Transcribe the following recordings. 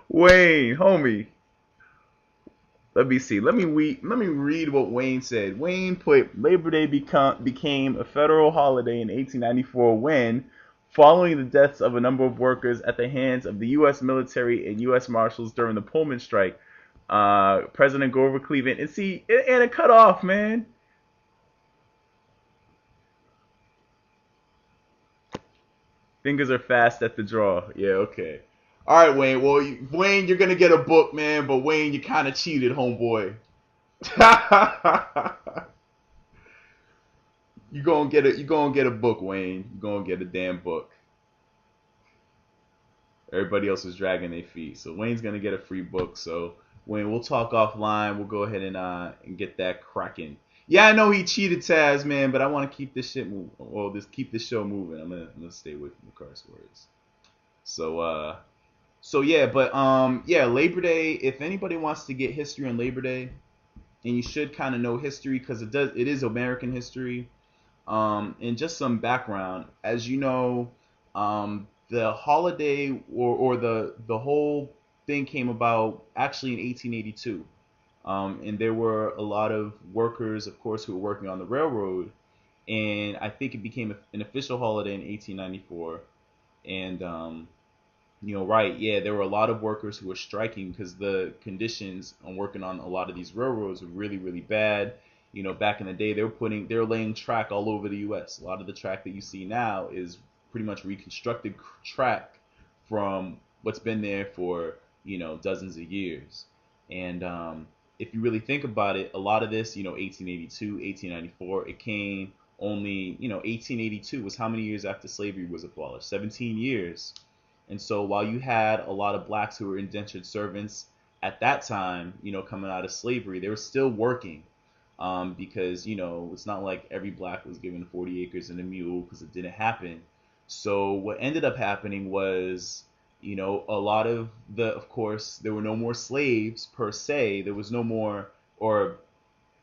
Wayne, homie. Let me see. Let me read what Wayne said. Wayne put Labor Day became a federal holiday in 1894 when, following the deaths of a number of workers at the hands of the U.S. military and U.S. Marshals during the Pullman strike, President Grover Cleveland and it cut off, man. Fingers are fast at the draw. Yeah, okay. All right, Wayne. Well, Wayne, you're gonna get a book, man. But Wayne, you kind of cheated, homeboy. You gonna get a you gonna get a book, Wayne. You gonna get a damn book. Everybody else is dragging their feet, so Wayne's gonna get a free book. So Wayne, we'll talk offline. We'll go ahead and get that cracking. Yeah, I know he cheated, Taz, man, but I want to keep this shit moving. Well, just keep this show moving. I'm gonna stay away from the curse words. So yeah, but yeah, Labor Day. If anybody wants to get history on Labor Day, and you should kind of know history because it is American history. And just some background, as you know, the holiday or the whole thing came about actually in 1882. And there were a lot of workers, of course, who were working on the railroad. And I think it became an official holiday in 1894. And right, yeah, there were a lot of workers who were striking because the conditions on working on a lot of these railroads were really, really bad. Back in the day, they were laying track all over the U.S. A lot of the track that you see now is pretty much reconstructed track from what's been there for dozens of years. And if you really think about it, a lot of this, 1882, 1894, it came only, 1882 was how many years after slavery was abolished? 17 years. And so while you had a lot of blacks who were indentured servants at that time, coming out of slavery, they were still working because it's not like every black was given 40 acres and a mule because it didn't happen. So what ended up happening was, a lot of course, there were no more slaves per se. There was no more, or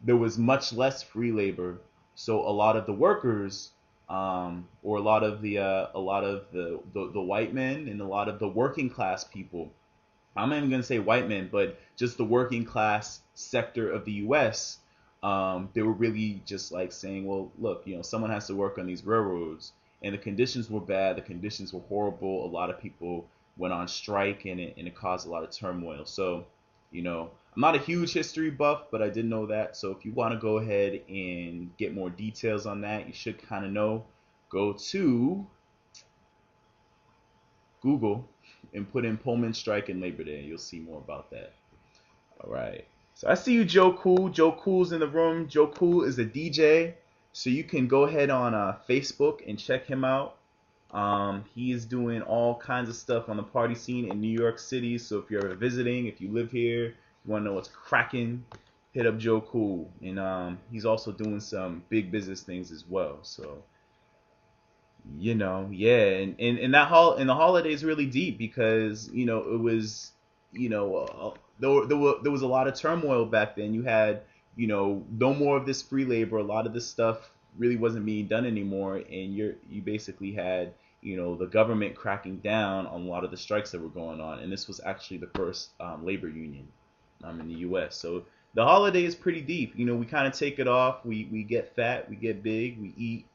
there was much less free labor. So a lot of the workers, or a lot of the white men and a lot of the working class people. I'm not even gonna say white men, but just the working class sector of the U.S. They were really just like saying, well, look, someone has to work on these railroads, and the conditions were bad. The conditions were horrible. A lot of people went on strike, and it caused a lot of turmoil. So, I'm not a huge history buff, but I did know that. So if you want to go ahead and get more details on that, you should kind of know. Go to Google and put in Pullman strike and Labor Day, and you'll see more about that. All right. So I see you, Joe Cool. Joe Cool's in the room. Joe Cool is a DJ, so you can go ahead on Facebook and check him out. He is doing all kinds of stuff on the party scene in New York City. So if you're ever visiting, if you live here, you want to know what's cracking, hit up Joe Cool. And he's also doing some big business things as well. So yeah, and the holidays really deep because it was there was a lot of turmoil back then. You had no more of this free labor. A lot of this stuff really wasn't being done anymore, and you basically had the government cracking down on a lot of the strikes that were going on, and this was actually the first labor union in the U.S. So the holiday is pretty deep. We kind of take it off. We get fat, we get big, we eat,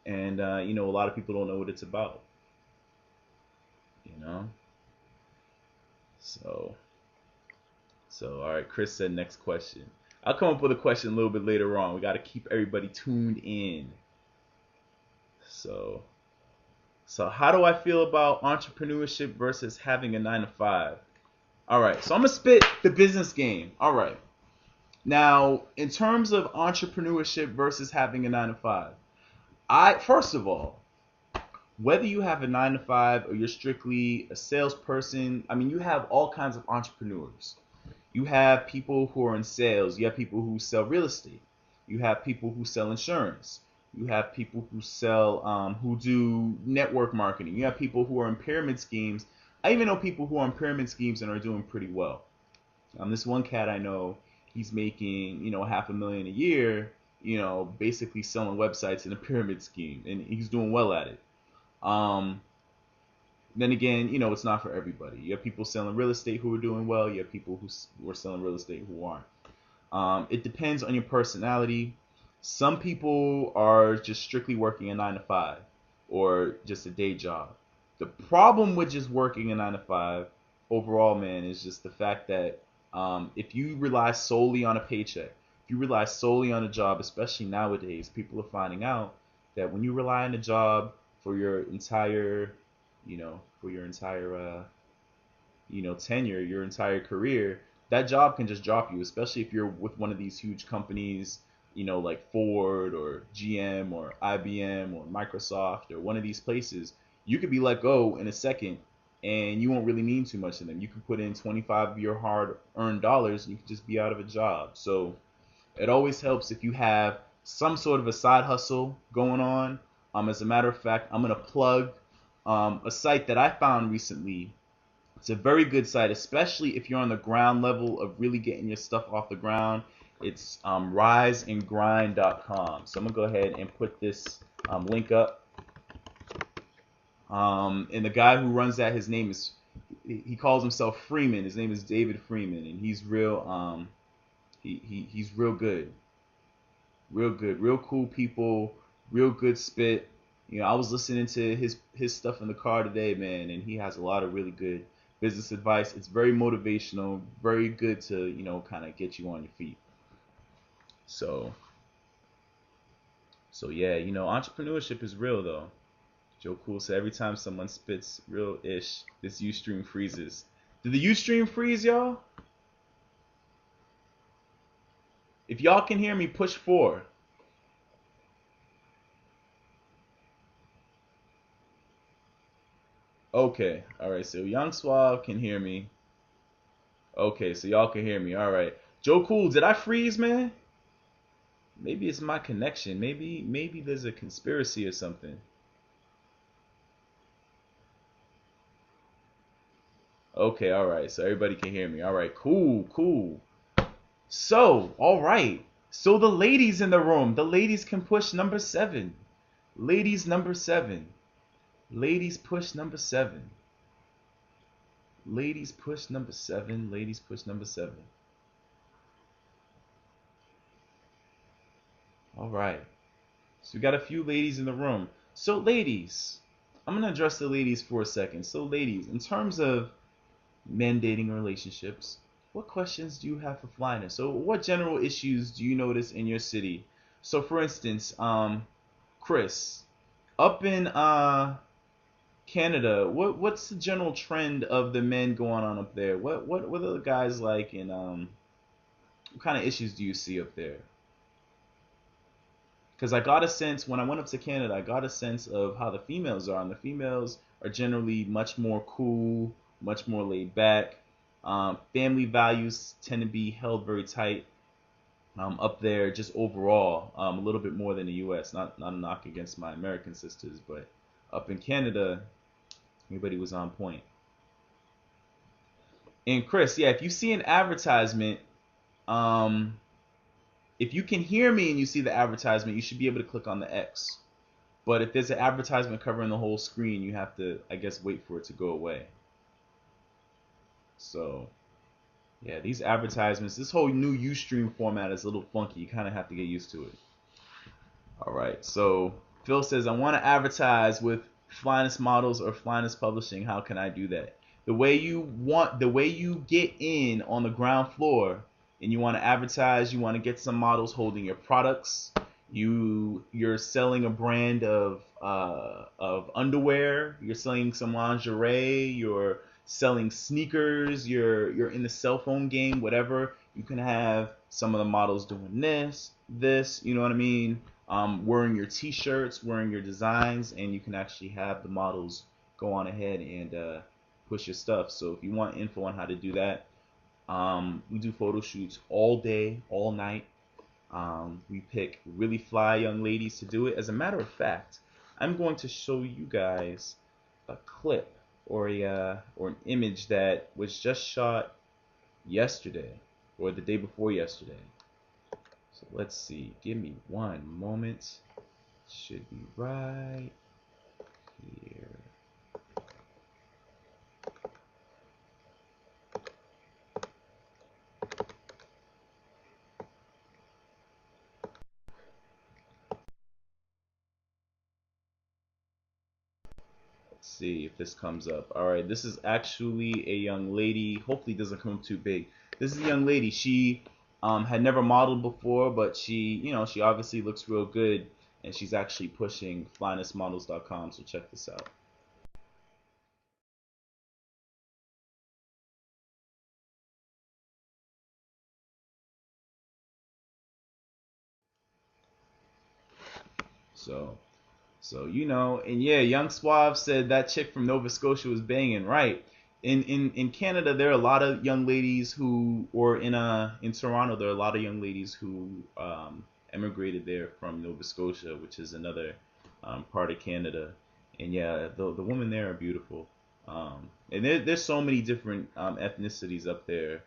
and a lot of people don't know what it's about. You know. So all right. Chris said next question. I'll come up with a question a little bit later on. We got to keep everybody tuned in. So how do I feel about entrepreneurship versus having a 9 to 5? All right. So I'm gonna spit the business game. All right. Now, in terms of entrepreneurship versus having a 9 to 5, I first of all, whether you have a 9 to 5 or you're strictly a salesperson, I mean, you have all kinds of entrepreneurs. You have people who are in sales. You have people who sell real estate. You have people who sell insurance. You have people who do network marketing. You have people who are in pyramid schemes. I even know people who are in pyramid schemes and are doing pretty well. This one cat I know, he's making half a million a year, basically selling websites in a pyramid scheme, and he's doing well at it. Um, Then again, you know, it's not for everybody. You have people selling real estate who are doing well. You have people who are selling real estate who aren't. It depends on your personality. Some people are just strictly working a 9 to 5 or just a day job. The problem with just working a 9 to 5 overall, man, is just the fact that if you rely solely on a paycheck, if you rely solely on a job, especially nowadays, people are finding out that when you rely on a job for your entire, for your entire tenure, your entire career, that job can just drop you, especially if you're with one of these huge companies, like Ford or GM or IBM or Microsoft or one of these places. You could be let go in a second and you won't really mean too much to them. You can put in 25 of your hard earned dollars and you can just be out of a job. So it always helps if you have some sort of a side hustle going on. As a matter of fact, I'm going to plug a site that I found recently. It's a very good site, especially if you're on the ground level of really getting your stuff off the ground. It's riseandgrind.com. So I'm going to go ahead and put this link up. And the guy who runs that, he calls himself Freeman. His name is David Freeman, and he's real, he's real good. Real good, real cool people, real good spit. I was listening to his stuff in the car today, man, and he has a lot of really good business advice. It's very motivational, very good to, kind of get you on your feet. So yeah, entrepreneurship is real though. Joe Cool said every time someone spits real-ish, this Ustream freezes. Did the Ustream freeze, y'all? If y'all can hear me, push 4. Okay, all right. So Young Suave can hear me. Okay, so y'all can hear me. All right. Joe Cool, did I freeze, man? Maybe it's my connection. Maybe there's a conspiracy or something. Okay, all right. So everybody can hear me. All right, cool. So, all right. So the ladies in the room, the ladies can push number 7. Ladies number 7. Ladies push number 7. Ladies push number 7. Ladies push number 7. All right. So we got a few ladies in the room. So ladies, I'm going to address the ladies for a second. So ladies, in terms of men dating relationships, what questions do you have for Flyness? So what general issues do you notice in your city? So for instance, Chris, up in Canada, what's the general trend of the men going on up there? What are the guys like, and what kind of issues do you see up there? Because I got a sense when I went up to Canada, I got a sense of how the females are, and the females are generally much more cool, much more laid back. Family values tend to be held very tight up there, just overall, a little bit more than the U.S. Not a knock against my American sisters, but up in Canada, everybody was on point. And Chris, yeah, if you see an advertisement, if you can hear me and you see the advertisement, you should be able to click on the X. But if there's an advertisement covering the whole screen, you have to, I guess, wait for it to go away. So, yeah, these advertisements, this whole new Ustream format is a little funky. You kind of have to get used to it. All right, so Phil says, I want to advertise with Flyness Models or Flyness Publishing. How can I do that? The way you get in on the ground floor and you want to advertise, you want to get some models holding your products. You're selling a brand of underwear. You're selling some lingerie. You're selling sneakers. You're in the cell phone game. Whatever. You can have some of the models doing this. You know what I mean? Wearing your T-shirts, wearing your designs, and you can actually have the models go on ahead and push your stuff. So if you want info on how to do that, we do photo shoots all day, all night. We pick really fly young ladies to do it. As a matter of fact, I'm going to show you guys a clip or an image that was just shot yesterday or the day before yesterday. So let's see. Give me one moment. Should be right here. See if this comes up. All right, this is actually a young lady. Hopefully, it doesn't come up too big. This is a young lady. She had never modeled before, but she obviously looks real good, and she's actually pushing flynessmodels.com. So check this out. So, and yeah, Young Suave said that chick from Nova Scotia was banging, right? In Canada, there are a lot of young ladies who, or in Toronto, there are a lot of young ladies who emigrated there from Nova Scotia, which is another part of Canada. And yeah, the women there are beautiful. And there's so many different ethnicities up there.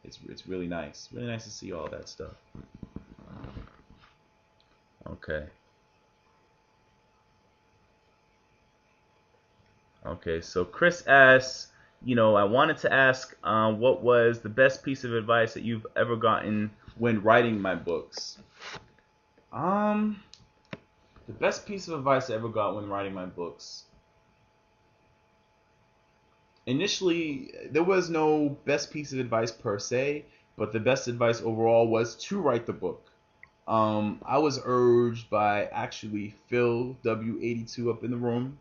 It's really nice. Really nice to see all that stuff. Okay. Okay, so Chris asks, I wanted to ask, what was the best piece of advice that you've ever gotten when writing my books? Um, the best piece of advice I ever got when writing my books. Initially, there was no best piece of advice per se, but the best advice overall was to write the book. I was urged by actually Phil W82 up in the room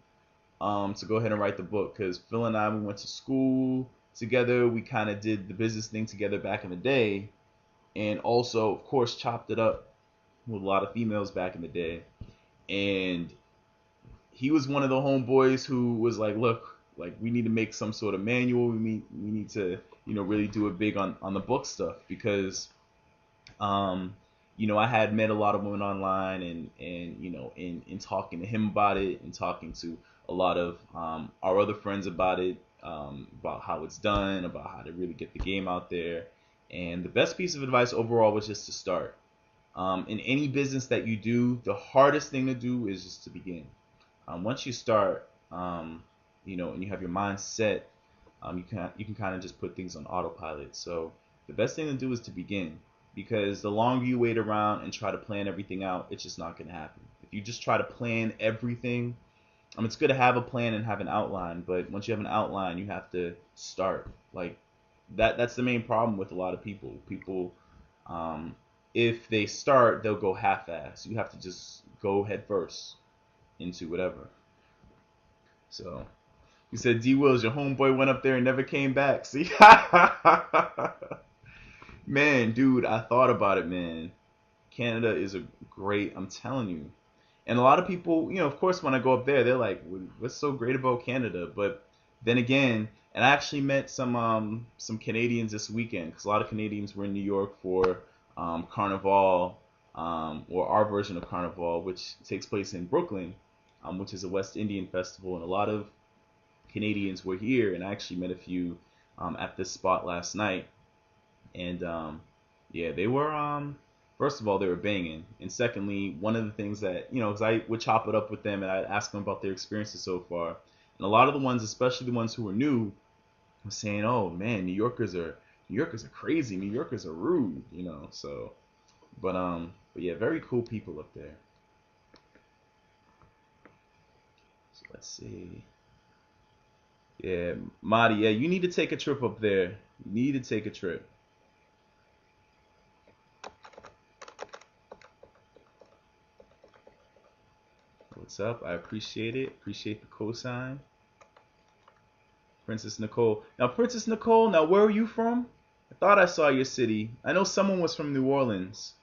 to go ahead and write the book because Phil and I, we went to school together. We kind of did the business thing together back in the day, and also, of course, chopped it up with a lot of females back in the day. And he was one of the homeboys who was like, "Look, like we need to make some sort of manual. We need to, really do it big on the book stuff because." Um, I had met a lot of women online and in talking to him about it and talking to a lot of our other friends about how it's done, about how to really get the game out there. And the best piece of advice overall was just to start. In any business that you do, the hardest thing to do is just to begin. Once you start, and you have your mind set, you can kind of just put things on autopilot. So the best thing to do is to begin because the longer you wait around and try to plan everything out, it's just not going to happen. If you just try to plan everything, it's good to have a plan and have an outline, but once you have an outline, you have to start. Like that's the main problem with a lot of people. People, if they start, they'll go half-ass. You have to just go head first into whatever. So you said D Wills, your homeboy went up there and never came back. See, man, dude, I thought about it, man. Canada is a great, I'm telling you. And a lot of people, of course, when I go up there, they're like, "What's so great about Canada?" But then again, and I actually met some Canadians this weekend because a lot of Canadians were in New York for Carnival, or our version of Carnival, which takes place in Brooklyn, which is a West Indian festival, and a lot of Canadians were here, and I actually met a few at this spot last night, and yeah, they were first of all they were banging, and secondly, one of the things that because I would chop it up with them and I'd ask them about their experiences so far, and a lot of the ones, especially the ones who were new, were saying, "Oh man, New Yorkers are crazy. New Yorkers are rude," So, but yeah, very cool people up there. So let's see. Yeah, Marty, yeah, you need to take a trip up there. You need to take a trip. What's up? I appreciate it. Appreciate the cosign. Princess Nicole. Now, Princess Nicole, now where are you from? I thought I saw your city. I know someone was from New Orleans.